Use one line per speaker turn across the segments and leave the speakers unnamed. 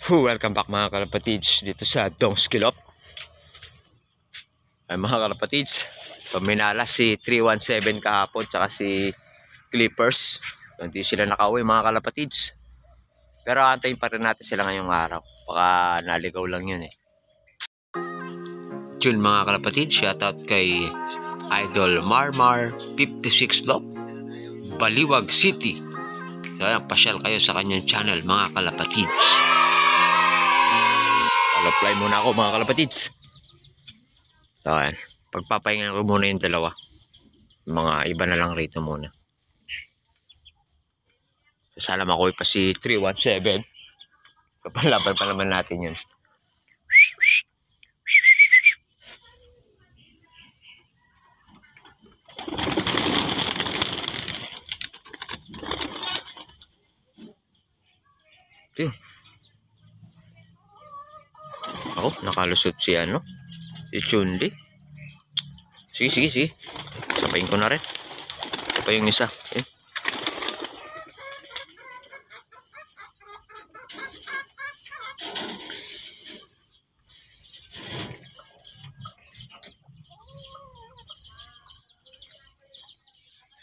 Welcome back mga kalapatids dito sa Dongskilop. Ay mga kalapatids, paminalas si 317 kahapon tsaka si Clippers. Hindi sila nakauwi mga kalapatids. Pero antayin pa rin natin sila ngayong araw. Baka naligaw lang yun eh. Yun mga kalapatids, shoutout kay Idol Marmar 56 Lop, Baliwag City. So ayan, pasyal kayo sa kanyang channel mga kalapatids. Apply muna ako mga kalapatids. So ayan, pagpapahingan ko muna yung dalawa. Mga iba na lang rito muna. So, sana makuwi pa si 317. Kapalaban pa naman natin yun. Ito. Oh, nakalusot si si Chunli. Sige. Sabayin ko na rin. Ito pa yung isa. Eh.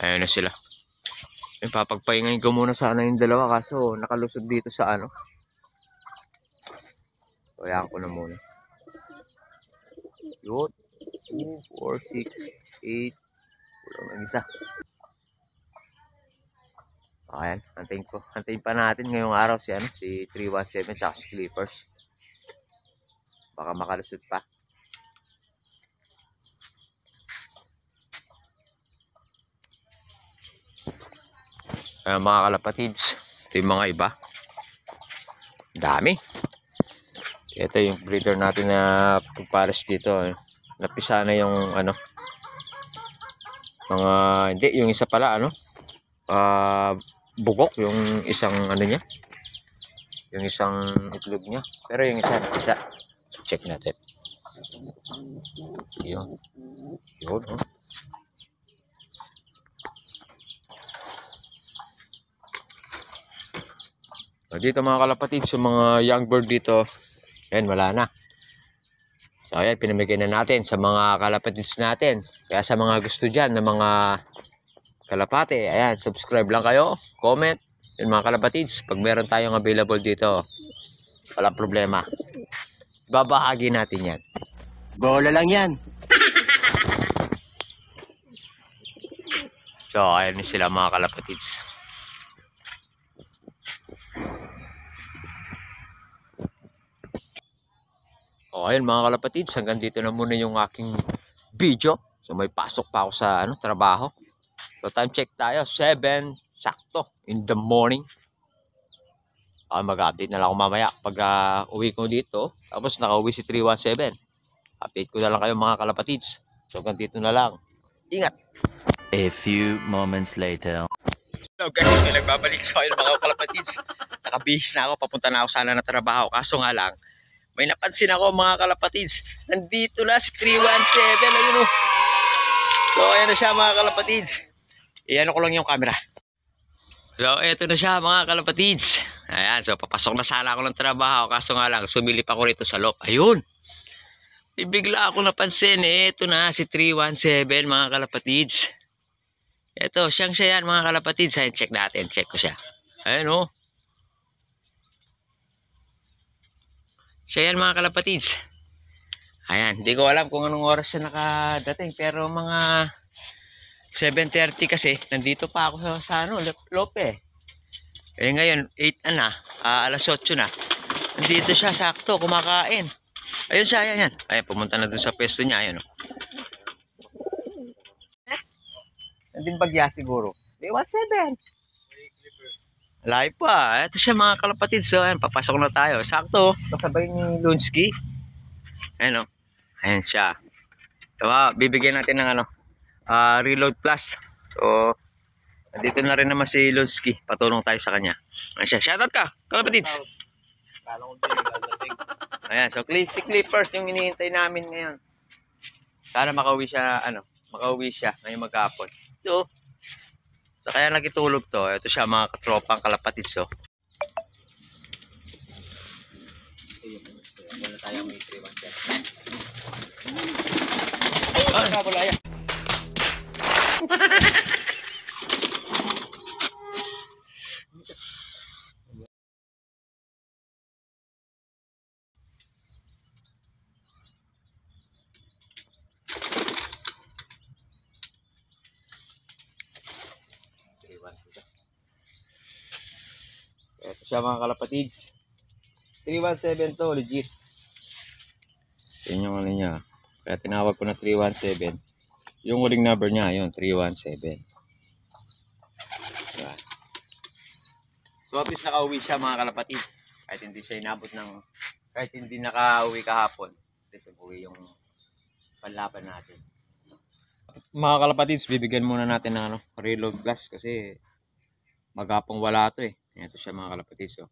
Ayun na sila. Papagpahingayin ko muna sana yung dalawa kaso nakalusot dito sa Kaya ko na muna. Yun. 2, 4, 6, 8. Wala ng isa. Ayan. Antayin pa natin ngayong araw si si 317 at si Clippers. Baka makalusot pa. Mga kalapatids. Ito yung mga iba. Dami. Ito yung breeder natin na pagpares dito. Napisa na yung mga hindi, yung isa pala bugok yung isang niya. Yung isang itlog niya. Pero yung isa check natin. Yun. Dito mga kalapatids, yung mga young bird dito, ayan, wala na. So ayan, pinamigay na natin sa mga kalapatids natin. Kaya sa mga gusto dyan ng mga kalapate, ayan, subscribe lang kayo, comment. Yun mga kalapatids, pag meron tayong available dito, walang problema. Babahagi natin yan. Bola lang yan. So ayan sila mga kalapatids. O ayun mga kalapatids, hanggang dito na muna yung aking video. So may pasok pa ako sa trabaho. So time check tayo, 7 sakto in the morning. Mag-update na lang ako mamaya pag uwi ko dito. Tapos nakauwi si 317. Update ko na lang kayo mga kalapatids. So hanggang dito na lang. Ingat!
A few moments later.
Hello guys, may nagbabalik sa akin mga kalapatids. Nakabihis na ako, papunta na ako sana na trabaho. Kaso nga lang, may napansin ako mga kalapatids. Nandito na si 317. Ayun o. So ayan na siya mga kalapatids. Iyan ko lang yung camera. So eto na siya mga kalapatids. Ayan, so papasok na sana ako ng trabaho. Kaso nga lang, sumilip ako rito sa loob. Ayun. Bigla ako napansin. Eto na si 317 mga kalapatids. Eto, siya yan mga kalapatids. Ayan, check natin. Check ko siya. Ayan o. Siya yan mga kalapatids. Ayan, hindi ko alam kung anong oras siya nakadating. Pero mga 7:30 kasi, nandito pa ako sa Lope. Eh ngayon, 8 alas 8 na. Nandito siya, sakto, kumakain. Ayun siya, ayan. Ayan, pumunta na dun sa pwesto niya, ayan o. Nandun bagya siguro. 317. Live pa. Ito siya mga kalapatids. So, ayan, papasok na tayo. Sakto, kasabay ni Lunsky. Ayan o. Ayan siya. Ito bibigyan natin ng Reload Plus. So, nandito na rin naman si Lunsky. Patulong tayo sa kanya. Ayan siya. Shoutout ka, kalapatids. Ayan, so si Clippers yung hinihintay namin ngayon. Sana makauwi siya, makauwi siya ngayong maghapon. So, kaya nagitulog to. Ito siya mga katropang kalapatids. So Wala tayong may 317. Ay! Wala yan. Ito siya mga kalapatids. 317 to, legit. Yan yung ano niya. Kaya tinawag ko na 317. Yung huling number niya, yun, 317. Yan. So at least nakauwi siya mga kalapatids. Kahit hindi siya inabot ng, kahit hindi nakauwi kahapon. At least uwi yung panlaban natin. Mga kalapatids, bibigyan muna natin ng reload gas kasi magapong wala to eh. Ito siya mga kalapatids. Oh.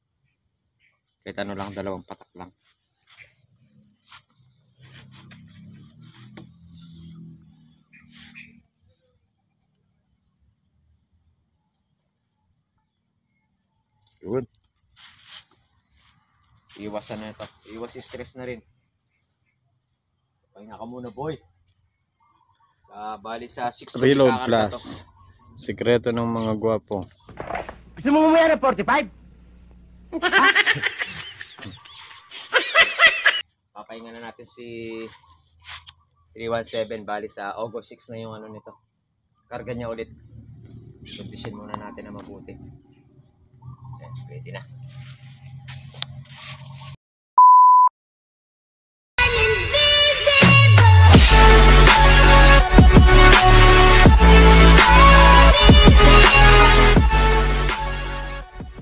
Kahit ano lang, 2 patak lang. Good. Iwasan na ito. Iwas stress na rin. Pahinga ka muna boy. Bali sa 6
Reload Plus. Sikreto ng mga gwapo.
Gusto mo mamaya ng 45?
Papahinga na natin si 317. Bali sa August 6 na yung ano nito. Karga niya ulit. Condition muna natin na mabuti. Ayan, ready na.